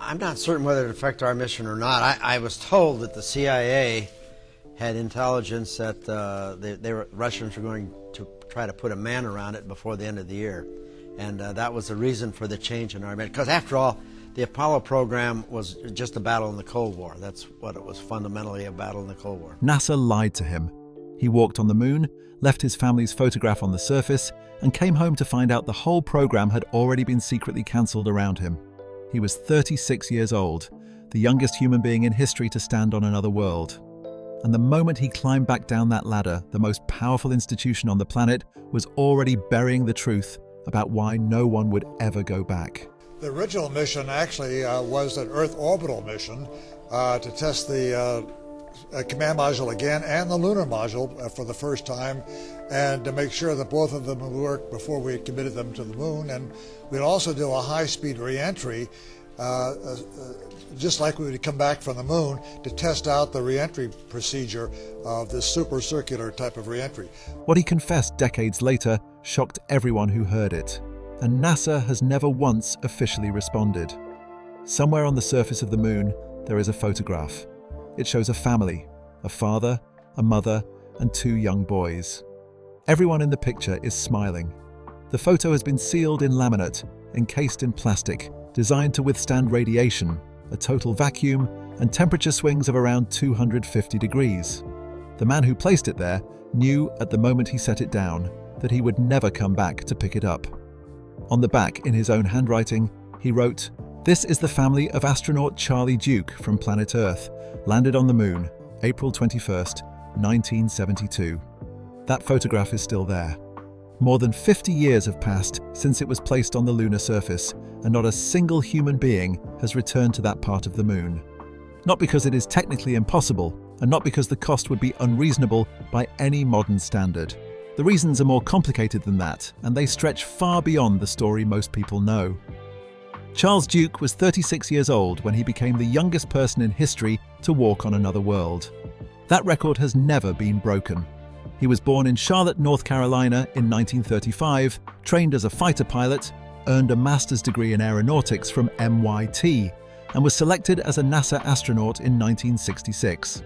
I'm not certain whether it affected our mission or not. I was told that the CIA had intelligence that Russians were going to try to put a man around it before the end of the year. And that was the reason for the change in our mission. Because after all, the Apollo program was just a battle in the Cold War. That's what it was, fundamentally a battle in the Cold War. NASA lied to him. He walked on the moon, left his family's photograph on the surface, and came home to find out the whole program had already been secretly cancelled around him. He was 36 years old, the youngest human being in history to stand on another world. And the moment he climbed back down that ladder, the most powerful institution on the planet was already burying the truth about why no one would ever go back. The original mission actually was an Earth orbital mission to test the command module again and the lunar module for the first time, and to make sure that both of them would work before we committed them to the moon. And we'd also do a high-speed re-entry, just like we would come back from the moon, to test out the re-entry procedure of this super circular type of re-entry. What he confessed decades later shocked everyone who heard it, and NASA has never once officially responded. Somewhere on the surface of the moon, there is a photograph. It shows a family, a father, a mother, and 2 young boys. Everyone in the picture is smiling. The photo has been sealed in laminate, encased in plastic, designed to withstand radiation, a total vacuum, and temperature swings of around 250 degrees. The man who placed it there knew at the moment he set it down that he would never come back to pick it up. On the back, in his own handwriting, he wrote, "This is the family of astronaut Charlie Duke from planet Earth, landed on the moon, April 21st, 1972. That photograph is still there. More than 50 years have passed since it was placed on the lunar surface, and not a single human being has returned to that part of the moon. Not because it is technically impossible, and not because the cost would be unreasonable by any modern standard. The reasons are more complicated than that, and they stretch far beyond the story most people know." Charles Duke was 36 years old when he became the youngest person in history to walk on another world. That record has never been broken. He was born in Charlotte, North Carolina in 1935, trained as a fighter pilot, earned a master's degree in aeronautics from MIT, and was selected as a NASA astronaut in 1966.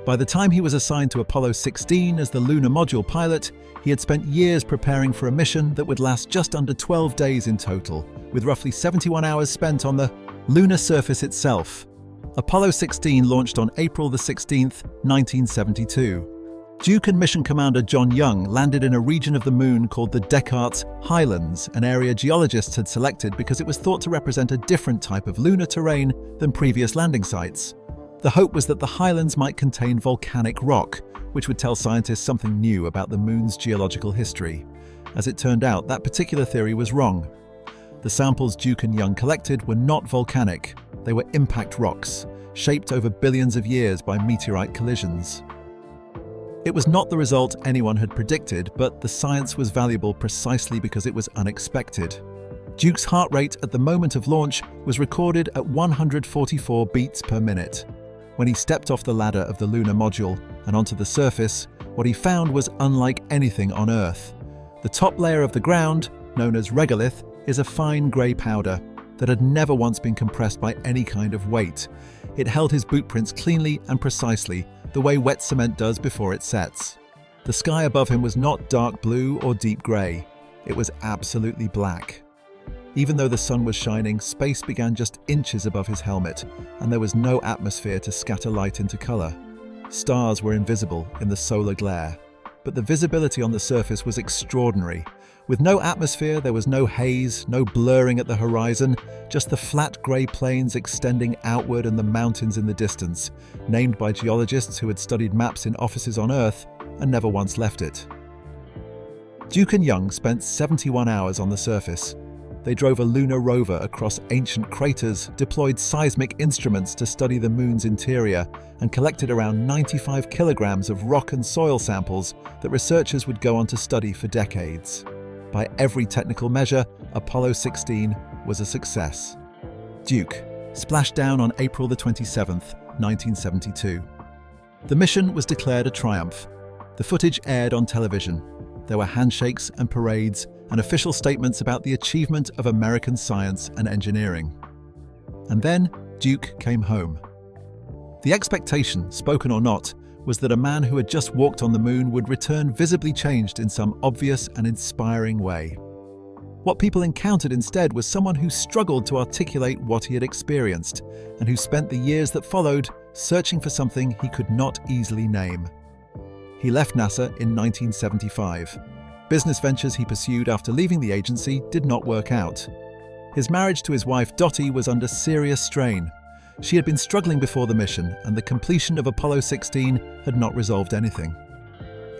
By the time he was assigned to Apollo 16 as the lunar module pilot, he had spent years preparing for a mission that would last just under 12 days in total, with roughly 71 hours spent on the lunar surface itself. Apollo 16 launched on April the 16th, 1972. Duke and mission commander John Young landed in a region of the moon called the Descartes Highlands, an area geologists had selected because it was thought to represent a different type of lunar terrain than previous landing sites. The hope was that the highlands might contain volcanic rock, which would tell scientists something new about the moon's geological history. As it turned out, that particular theory was wrong. The samples Duke and Young collected were not volcanic. They were impact rocks, shaped over billions of years by meteorite collisions. It was not the result anyone had predicted, but the science was valuable precisely because it was unexpected. Duke's heart rate at the moment of launch was recorded at 144 beats per minute. When he stepped off the ladder of the lunar module and onto the surface, what he found was unlike anything on Earth. The top layer of the ground, known as regolith, is a fine grey powder that had never once been compressed by any kind of weight. It held his boot prints cleanly and precisely, the way wet cement does before it sets. The sky above him was not dark blue or deep grey. It was absolutely black. Even though the sun was shining, space began just inches above his helmet, and there was no atmosphere to scatter light into colour. Stars were invisible in the solar glare, but the visibility on the surface was extraordinary. With no atmosphere, there was no haze, no blurring at the horizon, just the flat grey plains extending outward and the mountains in the distance, named by geologists who had studied maps in offices on Earth and never once left it. Duke and Young spent 71 hours on the surface. They drove a lunar rover across ancient craters, deployed seismic instruments to study the moon's interior, and collected around 95 kilograms of rock and soil samples that researchers would go on to study for decades. By every technical measure, Apollo 16 was a success. Duke splashed down on April the 27th, 1972. The mission was declared a triumph. The footage aired on television. There were handshakes and parades and official statements about the achievement of American science and engineering. And then Duke came home. The expectation, spoken or not, was that a man who had just walked on the moon would return visibly changed in some obvious and inspiring way. What people encountered instead was someone who struggled to articulate what he had experienced, and who spent the years that followed searching for something he could not easily name. He left NASA in 1975. Business ventures he pursued after leaving the agency did not work out. His marriage to his wife Dottie was under serious strain. She had been struggling before the mission, and the completion of Apollo 16 had not resolved anything.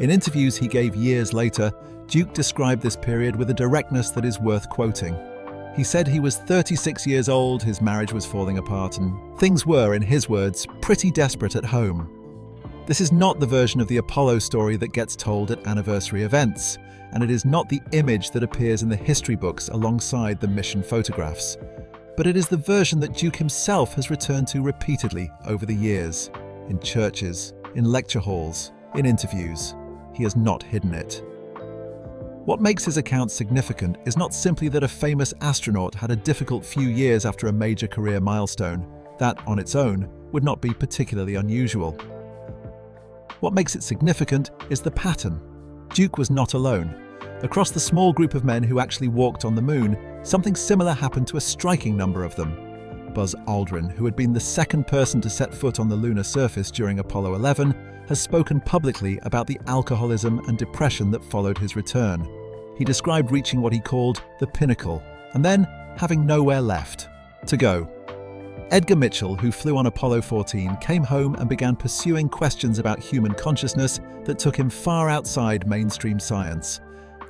In interviews he gave years later, Duke described this period with a directness that is worth quoting. He said he was 36 years old, his marriage was falling apart, and things were, in his words, pretty desperate at home. This is not the version of the Apollo story that gets told at anniversary events, and it is not the image that appears in the history books alongside the mission photographs. But it is the version that Duke himself has returned to repeatedly over the years, in churches, in lecture halls, in interviews. He has not hidden it. What makes his account significant is not simply that a famous astronaut had a difficult few years after a major career milestone. That, on its own, would not be particularly unusual. What makes it significant is the pattern. Duke was not alone. Across the small group of men who actually walked on the moon, something similar happened to a striking number of them. Buzz Aldrin, who had been the second person to set foot on the lunar surface during Apollo 11, has spoken publicly about the alcoholism and depression that followed his return. He described reaching what he called the pinnacle, and then having nowhere left to go. Edgar Mitchell, who flew on Apollo 14, came home and began pursuing questions about human consciousness that took him far outside mainstream science.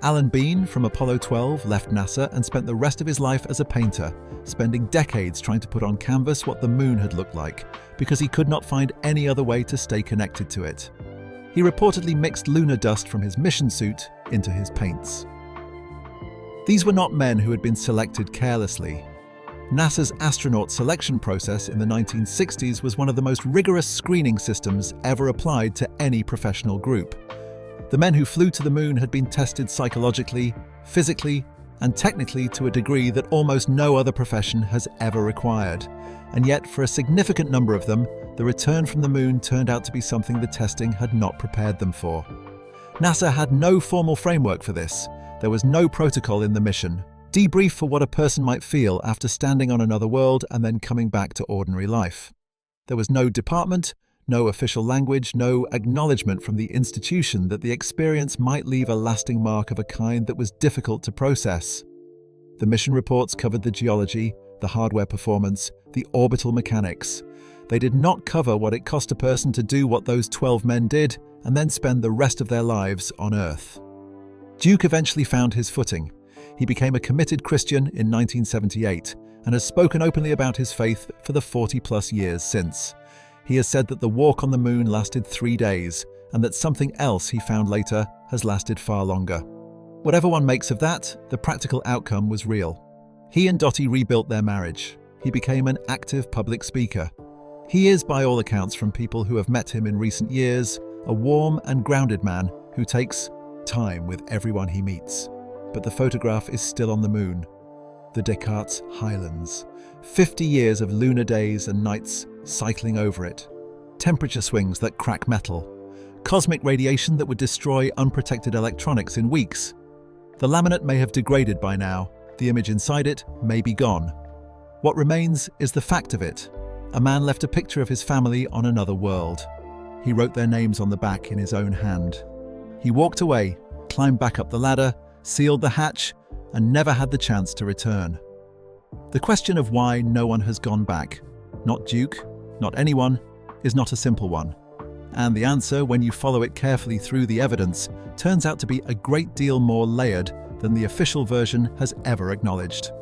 Alan Bean, from Apollo 12, left NASA and spent the rest of his life as a painter, spending decades trying to put on canvas what the moon had looked like, because he could not find any other way to stay connected to it. He reportedly mixed lunar dust from his mission suit into his paints. These were not men who had been selected carelessly. NASA's astronaut selection process in the 1960s was one of the most rigorous screening systems ever applied to any professional group. The men who flew to the moon had been tested psychologically, physically, and technically to a degree that almost no other profession has ever required. And yet, for a significant number of them, the return from the moon turned out to be something the testing had not prepared them for. NASA had no formal framework for this. There was no protocol in the mission. Debrief for what a person might feel after standing on another world and then coming back to ordinary life. There was no department, no official language, no acknowledgement from the institution that the experience might leave a lasting mark of a kind that was difficult to process. The mission reports covered the geology, the hardware performance, the orbital mechanics. They did not cover what it cost a person to do what those 12 men did and then spend the rest of their lives on Earth. Duke eventually found his footing. He became a committed Christian in 1978 and has spoken openly about his faith for the 40-plus years since. He has said that the walk on the moon lasted 3 days, and that something else he found later has lasted far longer. Whatever one makes of that, the practical outcome was real. He and Dottie rebuilt their marriage. He became an active public speaker. He is, by all accounts from people who have met him in recent years, a warm and grounded man who takes time with everyone he meets. But the photograph is still on the moon. The Descartes Highlands. 50 years of lunar days and nights cycling over it. Temperature swings that crack metal. Cosmic radiation that would destroy unprotected electronics in weeks. The laminate may have degraded by now. The image inside it may be gone. What remains is the fact of it. A man left a picture of his family on another world. He wrote their names on the back in his own hand. He walked away, climbed back up the ladder, sealed the hatch, and never had the chance to return. The question of why no one has gone back, not Duke, not anyone, is not a simple one. And the answer, when you follow it carefully through the evidence, turns out to be a great deal more layered than the official version has ever acknowledged.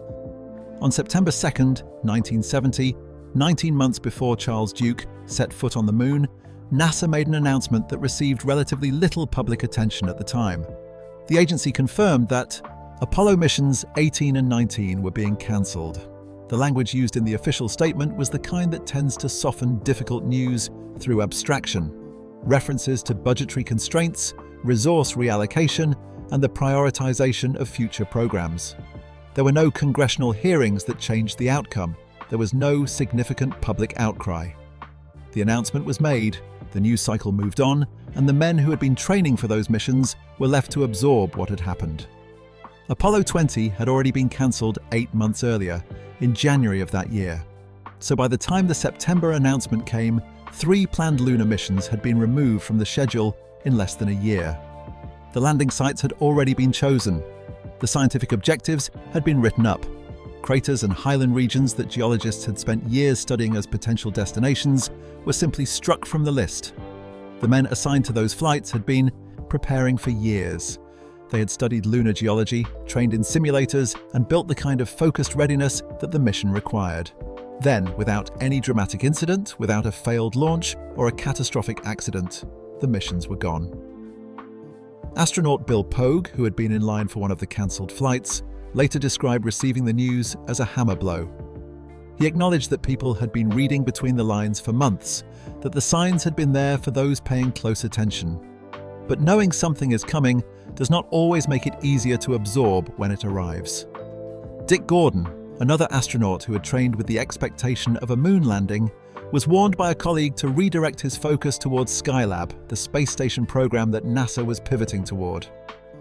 On September 2nd, 1970, 19 months before Charles Duke set foot on the moon, NASA made an announcement that received relatively little public attention at the time. The agency confirmed that Apollo missions 18 and 19 were being cancelled. The language used in the official statement was the kind that tends to soften difficult news through abstraction. References to budgetary constraints, resource reallocation, and the prioritization of future programs. There were no congressional hearings that changed the outcome. there was no significant public outcry. The announcement was made, the news cycle moved on, and the men who had been training for those missions were left to absorb what had happened. Apollo 20 had already been cancelled 8 months earlier, in January of that year. So by the time the September announcement came, 3 planned lunar missions had been removed from the schedule in less than a year. The landing sites had already been chosen. The scientific objectives had been written up. Craters and highland regions that geologists had spent years studying as potential destinations were simply struck from the list. The men assigned to those flights had been preparing for years. They had studied lunar geology, trained in simulators, and built the kind of focused readiness that the mission required. Then, without any dramatic incident, without a failed launch or a catastrophic accident, the missions were gone. Astronaut Bill Pogue, who had been in line for one of the cancelled flights, later described receiving the news as a hammer blow. He acknowledged that people had been reading between the lines for months, that the signs had been there for those paying close attention. But knowing something is coming does not always make it easier to absorb when it arrives. Dick Gordon, another astronaut who had trained with the expectation of a moon landing, was warned by a colleague to redirect his focus towards Skylab, the space station program that NASA was pivoting toward.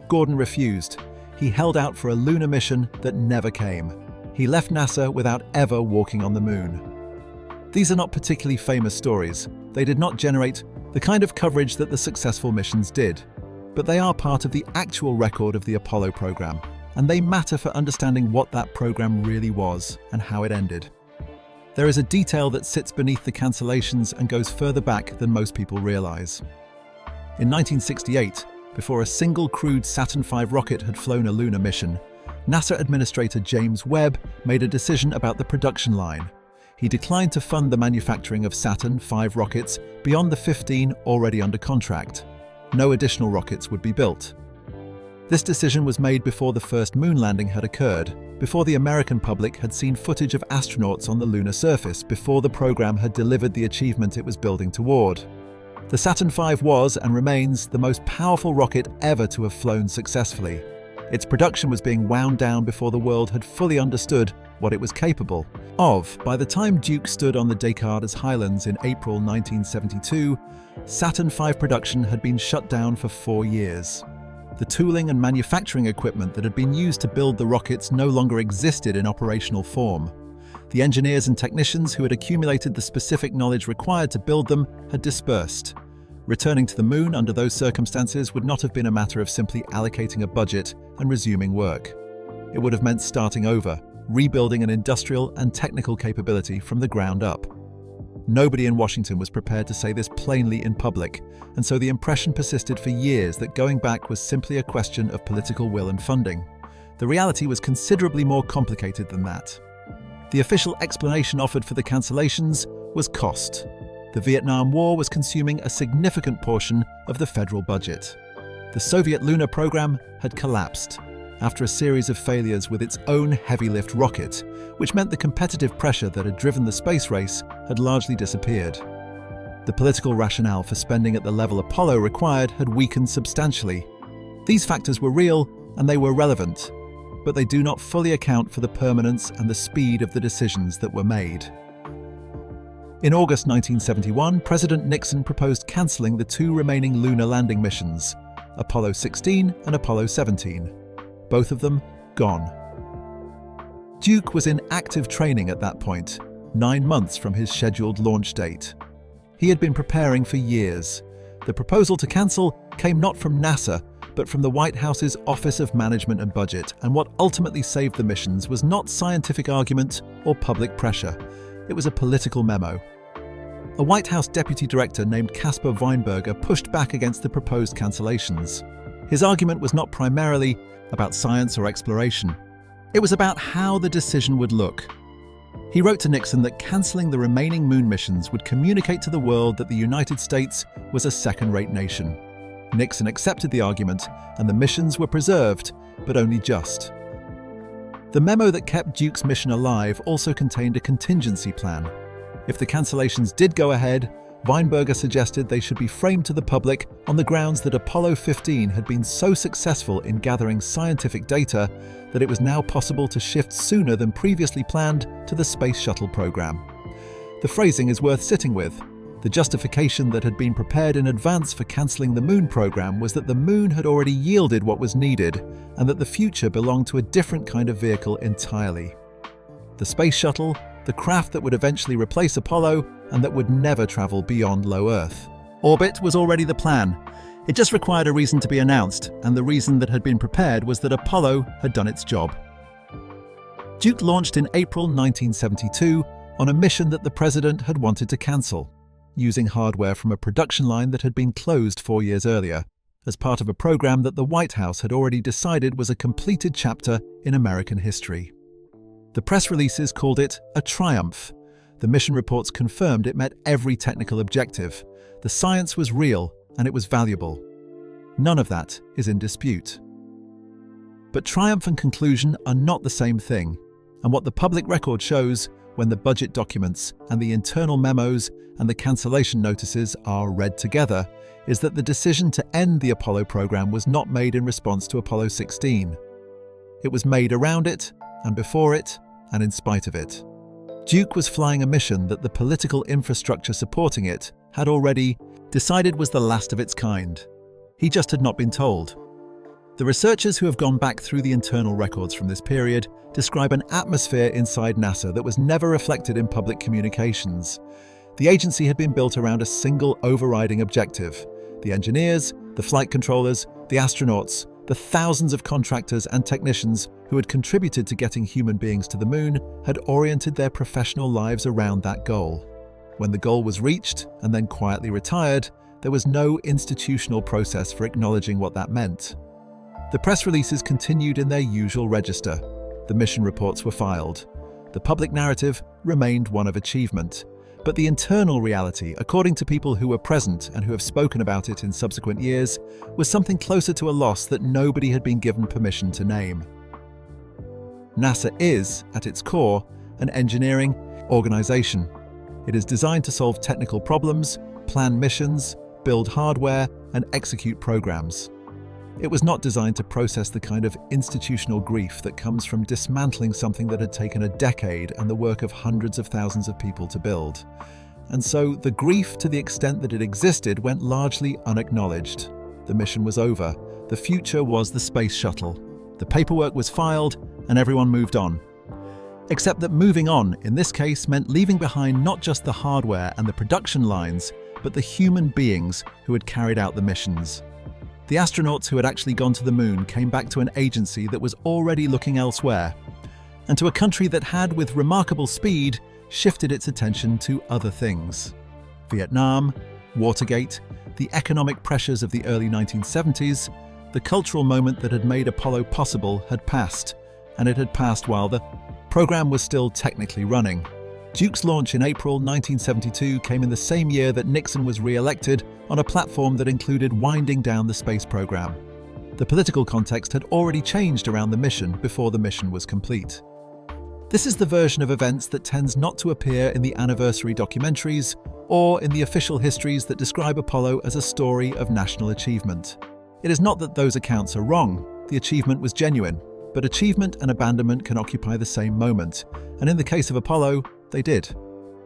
Gordon refused. He held out for a lunar mission that never came. He left NASA without ever walking on the moon. These are not particularly famous stories. They did not generate the kind of coverage that the successful missions did. But they are part of the actual record of the Apollo program, and they matter for understanding what that program really was and how it ended. There is a detail that sits beneath the cancellations and goes further back than most people realize. In 1968, before a single crewed Saturn V rocket had flown a lunar mission, NASA Administrator James Webb made a decision about the production line. He declined to fund the manufacturing of Saturn V rockets beyond the 15 already under contract. No additional rockets would be built. This decision was made before the first moon landing had occurred, before the American public had seen footage of astronauts on the lunar surface, before the program had delivered the achievement it was building toward. The Saturn V was, and remains, the most powerful rocket ever to have flown successfully. Its production was being wound down before the world had fully understood what it was capable of. By the time Duke stood on the Descartes Highlands in April 1972, Saturn V production had been shut down for 4 years. The tooling and manufacturing equipment that had been used to build the rockets no longer existed in operational form. The engineers and technicians who had accumulated the specific knowledge required to build them had dispersed. Returning to the moon under those circumstances would not have been a matter of simply allocating a budget and resuming work. It would have meant starting over, rebuilding an industrial and technical capability from the ground up. Nobody in Washington was prepared to say this plainly in public, and so the impression persisted for years that going back was simply a question of political will and funding. The reality was considerably more complicated than that. The official explanation offered for the cancellations was cost. The Vietnam War was consuming a significant portion of the federal budget. The Soviet lunar program had collapsed after a series of failures with its own heavy-lift rocket, which meant the competitive pressure that had driven the space race had largely disappeared. The political rationale for spending at the level Apollo required had weakened substantially. These factors were real and they were relevant, but they do not fully account for the permanence and the speed of the decisions that were made. In August 1971, President Nixon proposed cancelling the 2 remaining lunar landing missions, Apollo 16 and Apollo 17. Both of them gone. Duke was in active training at that point, 9 months from his scheduled launch date. He had been preparing for years. The proposal to cancel came not from NASA, but from the White House's Office of Management and Budget, and what ultimately saved the missions was not scientific argument or public pressure. It was a political memo. A White House deputy director named Caspar Weinberger pushed back against the proposed cancellations. His argument was not primarily about science or exploration. It was about how the decision would look. He wrote to Nixon that cancelling the remaining moon missions would communicate to the world that the United States was a second-rate nation. Nixon accepted the argument, and the missions were preserved, but only just. The memo that kept Duke's mission alive also contained a contingency plan. If the cancellations did go ahead, Weinberger suggested they should be framed to the public on the grounds that Apollo 15 had been so successful in gathering scientific data that it was now possible to shift sooner than previously planned to the Space Shuttle program. The phrasing is worth sitting with. The justification that had been prepared in advance for cancelling the Moon program was that the Moon had already yielded what was needed and that the future belonged to a different kind of vehicle entirely. The Space Shuttle, the craft that would eventually replace Apollo and that would never travel beyond low Earth. Orbit was already the plan. It just required a reason to be announced, and the reason that had been prepared was that Apollo had done its job. Duke launched in April 1972 on a mission that the president had wanted to cancel, using hardware from a production line that had been closed 4 years earlier, as part of a program that the White House had already decided was a completed chapter in American history. The press releases called it a triumph. The mission reports confirmed it met every technical objective. The science was real and it was valuable. None of that is in dispute. But triumph and conclusion are not the same thing, and what the public record shows when the budget documents and the internal memos and the cancellation notices are read together is that the decision to end the Apollo program was not made in response to Apollo 16. It was made around it, and before it, and in spite of it. Duke was flying a mission that the political infrastructure supporting it had already decided was the last of its kind. He just had not been told. The researchers who have gone back through the internal records from this period describe an atmosphere inside NASA that was never reflected in public communications. The agency had been built around a single overriding objective. The engineers, the flight controllers, the astronauts, the thousands of contractors and technicians who had contributed to getting human beings to the Moon had oriented their professional lives around that goal. When the goal was reached and then quietly retired, there was no institutional process for acknowledging what that meant. The press releases continued in their usual register. The mission reports were filed. The public narrative remained one of achievement. But the internal reality, according to people who were present and who have spoken about it in subsequent years, was something closer to a loss that nobody had been given permission to name. NASA is, at its core, an engineering organization. It is designed to solve technical problems, plan missions, build hardware, and execute programs. It was not designed to process the kind of institutional grief that comes from dismantling something that had taken a decade and the work of hundreds of thousands of people to build. And so the grief, to the extent that it existed, went largely unacknowledged. The mission was over. The future was the Space Shuttle. The paperwork was filed, and everyone moved on. Except that moving on, in this case, meant leaving behind not just the hardware and the production lines, but the human beings who had carried out the missions. The astronauts who had actually gone to the Moon came back to an agency that was already looking elsewhere, and to a country that had, with remarkable speed, shifted its attention to other things. Vietnam, Watergate, the economic pressures of the early 1970s, the cultural moment that had made Apollo possible had passed, and it had passed while the program was still technically running. Duke's launch in April 1972 came in the same year that Nixon was re-elected on a platform that included winding down the space program. The political context had already changed around the mission before the mission was complete. This is the version of events that tends not to appear in the anniversary documentaries or in the official histories that describe Apollo as a story of national achievement. It is not that those accounts are wrong. The achievement was genuine, but achievement and abandonment can occupy the same moment, and in the case of Apollo, they did.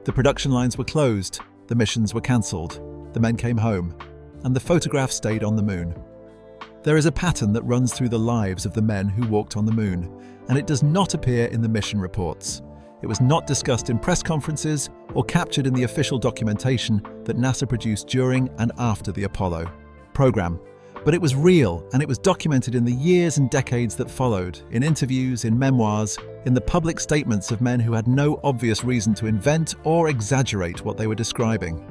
The production lines were closed, the missions were cancelled, the men came home, and the photograph stayed on the Moon. There is a pattern that runs through the lives of the men who walked on the Moon, and it does not appear in the mission reports. It was not discussed in press conferences or captured in the official documentation that NASA produced during and after the Apollo program. But it was real, and it was documented in the years and decades that followed, in interviews, in memoirs, in the public statements of men who had no obvious reason to invent or exaggerate what they were describing.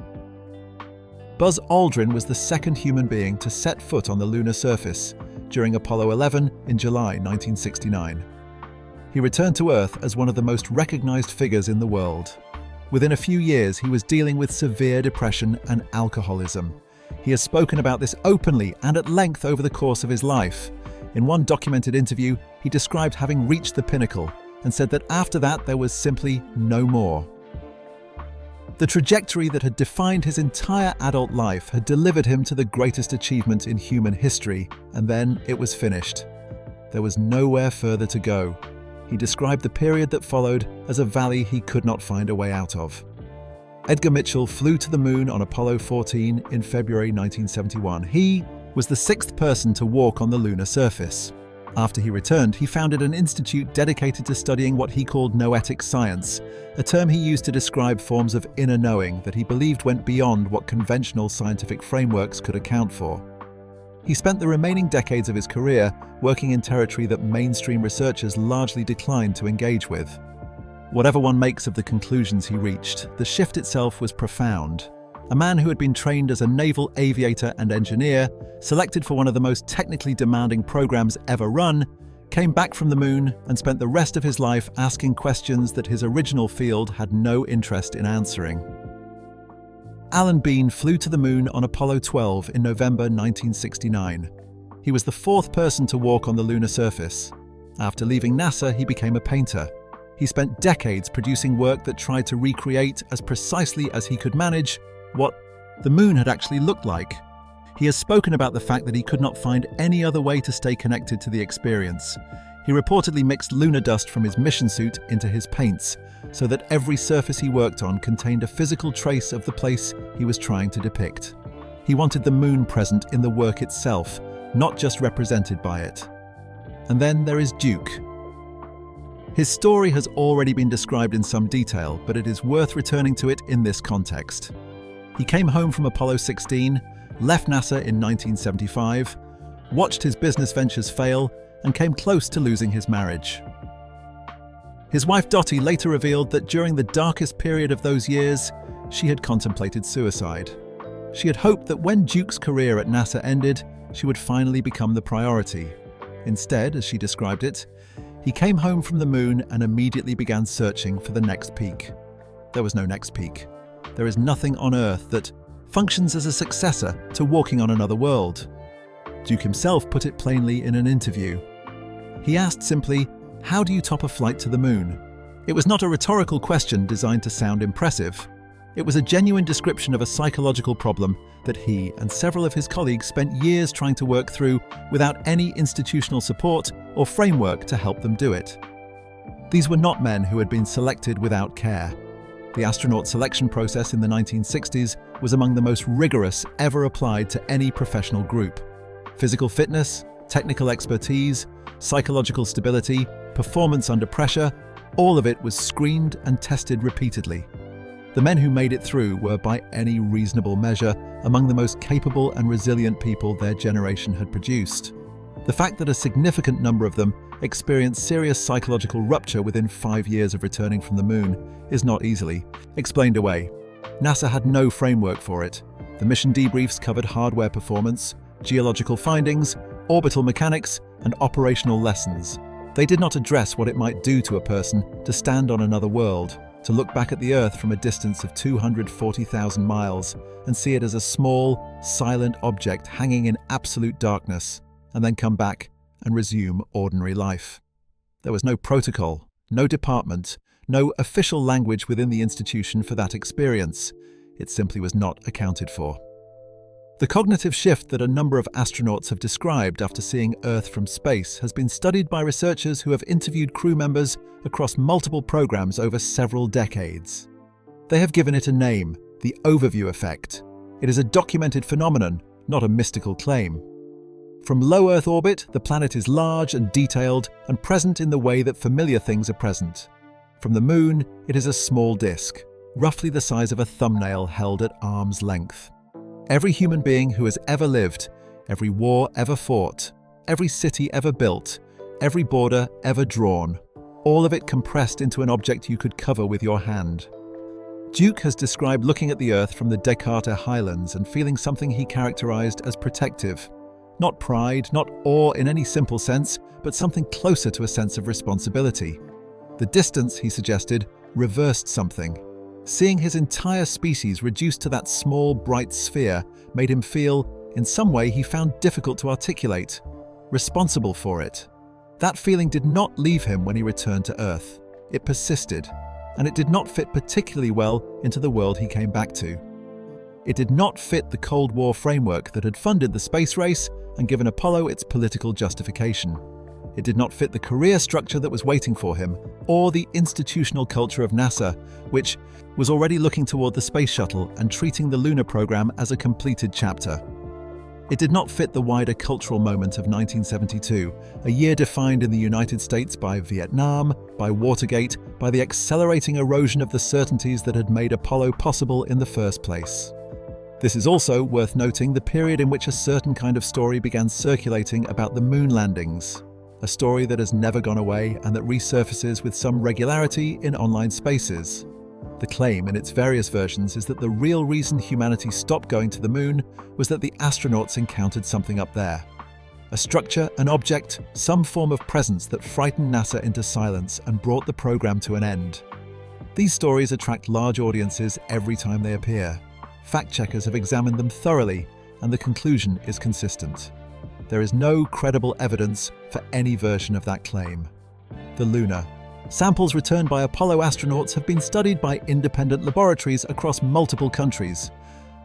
Buzz Aldrin was the second human being to set foot on the lunar surface during Apollo 11 in July 1969. He returned to Earth as one of the most recognized figures in the world. Within a few years, he was dealing with severe depression and alcoholism. He has spoken about this openly and at length over the course of his life. In one documented interview, he described having reached the pinnacle and said that after that there was simply no more. The trajectory that had defined his entire adult life had delivered him to the greatest achievement in human history, and then it was finished. There was nowhere further to go. He described the period that followed as a valley he could not find a way out of. Edgar Mitchell flew to the moon on Apollo 14 in February 1971. He was the sixth person to walk on the lunar surface. After he returned, he founded an institute dedicated to studying what he called noetic science, a term he used to describe forms of inner knowing that he believed went beyond what conventional scientific frameworks could account for. He spent the remaining decades of his career working in territory that mainstream researchers largely declined to engage with. Whatever one makes of the conclusions he reached, the shift itself was profound. A man who had been trained as a naval aviator and engineer, selected for one of the most technically demanding programs ever run, came back from the moon and spent the rest of his life asking questions that his original field had no interest in answering. Alan Bean flew to the moon on Apollo 12 in November 1969. He was the fourth person to walk on the lunar surface. After leaving NASA, he became a painter. He spent decades producing work that tried to recreate, as precisely as he could manage, what the moon had actually looked like. He has spoken about the fact that he could not find any other way to stay connected to the experience. He reportedly mixed lunar dust from his mission suit into his paints, so that every surface he worked on contained a physical trace of the place he was trying to depict. He wanted the moon present in the work itself, not just represented by it. And then there is Duke. His story has already been described in some detail, but it is worth returning to it in this context. He came home from Apollo 16, left NASA in 1975, watched his business ventures fail, and came close to losing his marriage. His wife Dottie later revealed that during the darkest period of those years, she had contemplated suicide. She had hoped that when Duke's career at NASA ended, she would finally become the priority. Instead, as she described it, he came home from the moon and immediately began searching for the next peak. There was no next peak. There is nothing on Earth that functions as a successor to walking on another world. Duke himself put it plainly in an interview. He asked simply, "How do you top a flight to the moon?" It was not a rhetorical question designed to sound impressive. It was a genuine description of a psychological problem that he and several of his colleagues spent years trying to work through without any institutional support or framework to help them do it. These were not men who had been selected without care. The astronaut selection process in the 1960s was among the most rigorous ever applied to any professional group. Physical fitness, technical expertise, psychological stability, performance under pressure, all of it was screened and tested repeatedly. The men who made it through were, by any reasonable measure, among the most capable and resilient people their generation had produced. The fact that a significant number of them experienced serious psychological rupture within 5 years of returning from the moon is not easily explained away. NASA had no framework for it. The mission debriefs covered hardware performance, geological findings, orbital mechanics, and operational lessons. They did not address what it might do to a person to stand on another world, to look back at the Earth from a distance of 240,000 miles and see it as a small, silent object hanging in absolute darkness, and then come back and resume ordinary life. There was no protocol, no department, no official language within the institution for that experience. It simply was not accounted for. The cognitive shift that a number of astronauts have described after seeing Earth from space has been studied by researchers who have interviewed crew members across multiple programs over several decades. They have given it a name, the overview effect. It is a documented phenomenon, not a mystical claim. From low Earth orbit, the planet is large and detailed and present in the way that familiar things are present. From the moon, it is a small disk, roughly the size of a thumbnail held at arm's length. Every human being who has ever lived, every war ever fought, every city ever built, every border ever drawn, all of it compressed into an object you could cover with your hand. Duke has described looking at the Earth from the Descartes highlands and feeling something he characterized as protective. Not pride, not awe in any simple sense, but something closer to a sense of responsibility. The distance, he suggested, reversed something. Seeing his entire species reduced to that small, bright sphere made him feel, in some way he found difficult to articulate, responsible for it. That feeling did not leave him when he returned to Earth. It persisted. and it did not fit particularly well into the world he came back to. It did not fit the Cold War framework that had funded the space race and given Apollo its political justification. It did not fit the career structure that was waiting for him, or the institutional culture of NASA, which was already looking toward the space shuttle and treating the lunar program as a completed chapter. It did not fit the wider cultural moment of 1972, a year defined in the United States by Vietnam, by Watergate, by the accelerating erosion of the certainties that had made Apollo possible in the first place. This is also, worth noting, the period in which a certain kind of story began circulating about the moon landings, a story that has never gone away and that resurfaces with some regularity in online spaces. The claim in its various versions is that the real reason humanity stopped going to the moon was that the astronauts encountered something up there. A structure, an object, some form of presence that frightened NASA into silence and brought the program to an end. These stories attract large audiences every time they appear. Fact-checkers have examined them thoroughly, and the conclusion is consistent. There is no credible evidence for any version of that claim. The lunar. Samples returned by Apollo astronauts have been studied by independent laboratories across multiple countries.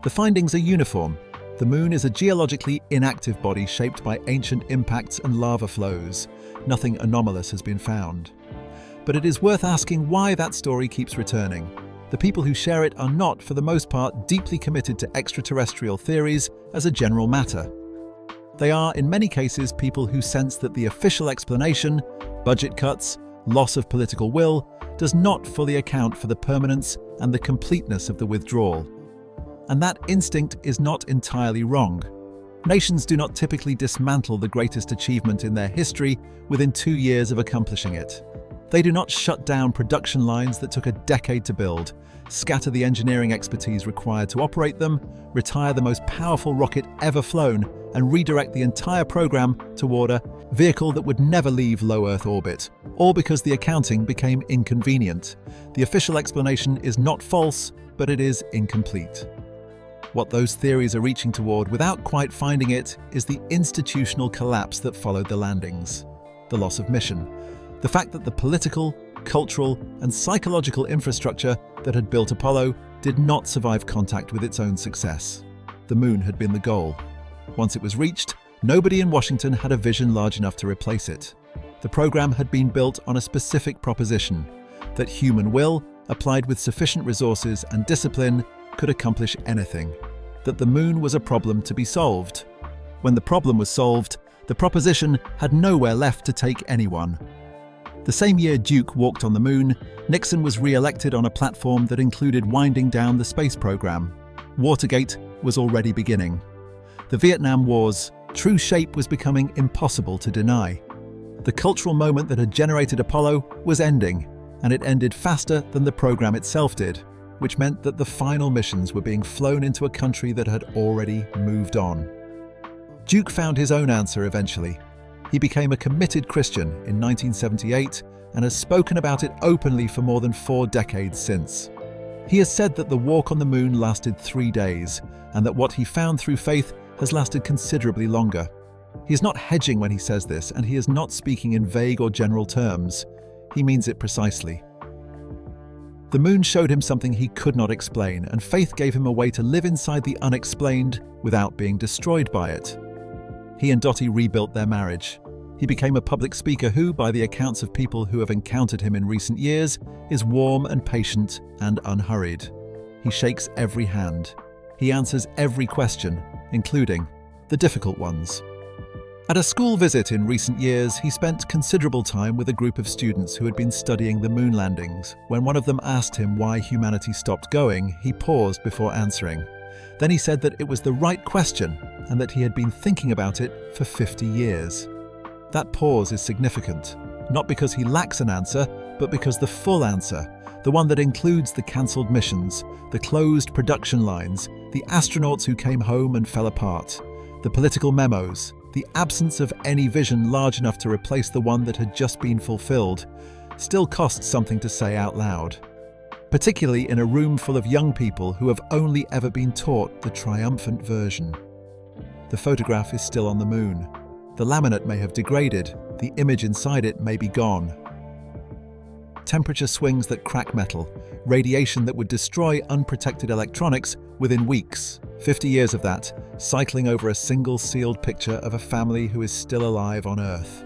The findings are uniform. The moon is a geologically inactive body shaped by ancient impacts and lava flows. Nothing anomalous has been found. But it is worth asking why that story keeps returning. The people who share it are not, for the most part, deeply committed to extraterrestrial theories as a general matter. They are, in many cases, people who sense that the official explanation, budget cuts, loss of political will, does not fully account for the permanence and the completeness of the withdrawal. And that instinct is not entirely wrong. Nations do not typically dismantle the greatest achievement in their history within 2 years of accomplishing it. They do not shut down production lines that took a decade to build, scatter the engineering expertise required to operate them, retire the most powerful rocket ever flown, and redirect the entire program toward a vehicle that would never leave low Earth orbit, all because the accounting became inconvenient. The official explanation is not false, but it is incomplete. What those theories are reaching toward without quite finding it is the institutional collapse that followed the landings. The loss of mission. The fact that the political, cultural, and psychological infrastructure that had built Apollo did not survive contact with its own success. The moon had been the goal. Once it was reached, nobody in Washington had a vision large enough to replace it. The program had been built on a specific proposition, that human will, applied with sufficient resources and discipline, could accomplish anything. That the moon was a problem to be solved. When the problem was solved, the proposition had nowhere left to take anyone. The same year Duke walked on the moon, Nixon was re-elected on a platform that included winding down the space program. Watergate was already beginning. The Vietnam War's true shape was becoming impossible to deny. The cultural moment that had generated Apollo was ending, and it ended faster than the program itself did, which meant that the final missions were being flown into a country that had already moved on. Duke found his own answer eventually. He became a committed Christian in 1978 and has spoken about it openly for more than 4 decades since. He has said that the walk on the moon lasted 3 days, and that what he found through faith has lasted considerably longer. He is not hedging when he says this, and he is not speaking in vague or general terms. He means it precisely. The moon showed him something he could not explain, and faith gave him a way to live inside the unexplained without being destroyed by it. He and Dottie rebuilt their marriage. He became a public speaker who, by the accounts of people who have encountered him in recent years, is warm and patient and unhurried. He shakes every hand. He answers every question, including the difficult ones. At a school visit in recent years, he spent considerable time with a group of students who had been studying the moon landings. When one of them asked him why humanity stopped going, he paused before answering. Then he said that it was the right question and that he had been thinking about it for 50 years. That pause is significant, not because he lacks an answer, but because the full answer, the one that includes the cancelled missions, the closed production lines, the astronauts who came home and fell apart, the political memos, the absence of any vision large enough to replace the one that had just been fulfilled, still costs something to say out loud. Particularly in a room full of young people who have only ever been taught the triumphant version. The photograph is still on the moon. The laminate may have degraded, the image inside it may be gone. temperature swings that crack metal, radiation that would destroy unprotected electronics within weeks. 50 years of that, cycling over a single sealed picture of a family who is still alive on Earth.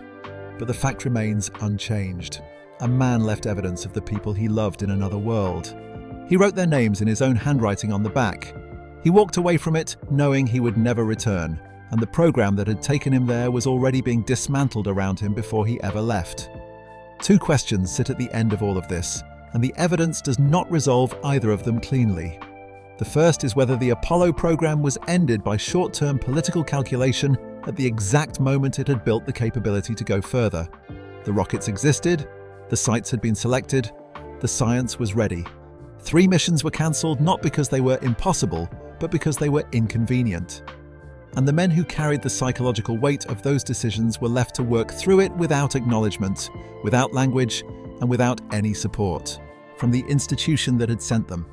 But the fact remains unchanged. A man left evidence of the people he loved in another world. He wrote their names in his own handwriting on the back. He walked away from it knowing he would never return, and the program that had taken him there was already being dismantled around him before he ever left. Two questions sit at the end of all of this, and the evidence does not resolve either of them cleanly. The first is whether the Apollo program was ended by short-term political calculation at the exact moment it had built the capability to go further. The rockets existed, the sites had been selected, the science was ready. 3 missions were cancelled not because they were impossible, but because they were inconvenient. And the men who carried the psychological weight of those decisions were left to work through it without acknowledgement, without language, and without any support from the institution that had sent them.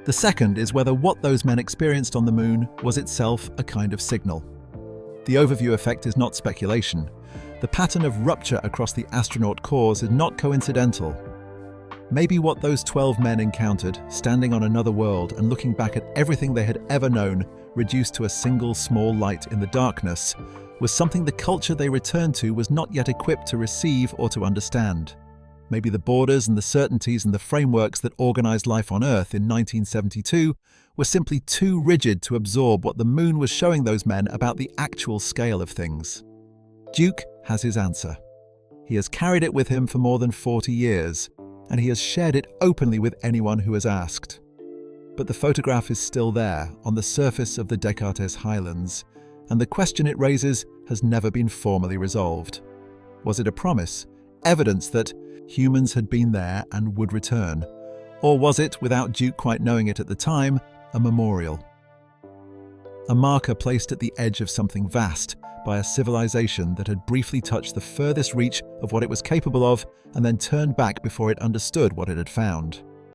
The second is whether what those men experienced on the moon was itself a kind of signal. The overview effect is not speculation. The pattern of rupture across the astronaut cores is not coincidental. Maybe what those 12 men encountered, standing on another world and looking back at everything they had ever known, reduced to a single small light in the darkness, was something the culture they returned to was not yet equipped to receive or to understand. Maybe the borders and the certainties and the frameworks that organized life on Earth in 1972 were simply too rigid to absorb what the moon was showing those men about the actual scale of things. Duke has his answer. He has carried it with him for more than 40 years, and he has shared it openly with anyone who has asked. But the photograph is still there, on the surface of the Descartes Highlands, and the question it raises has never been formally resolved. Was it a promise, evidence that humans had been there and would return? Or was it, without Duke quite knowing it at the time, a memorial? A marker placed at the edge of something vast by a civilization that had briefly touched the furthest reach of what it was capable of and then turned back before it understood what it had found.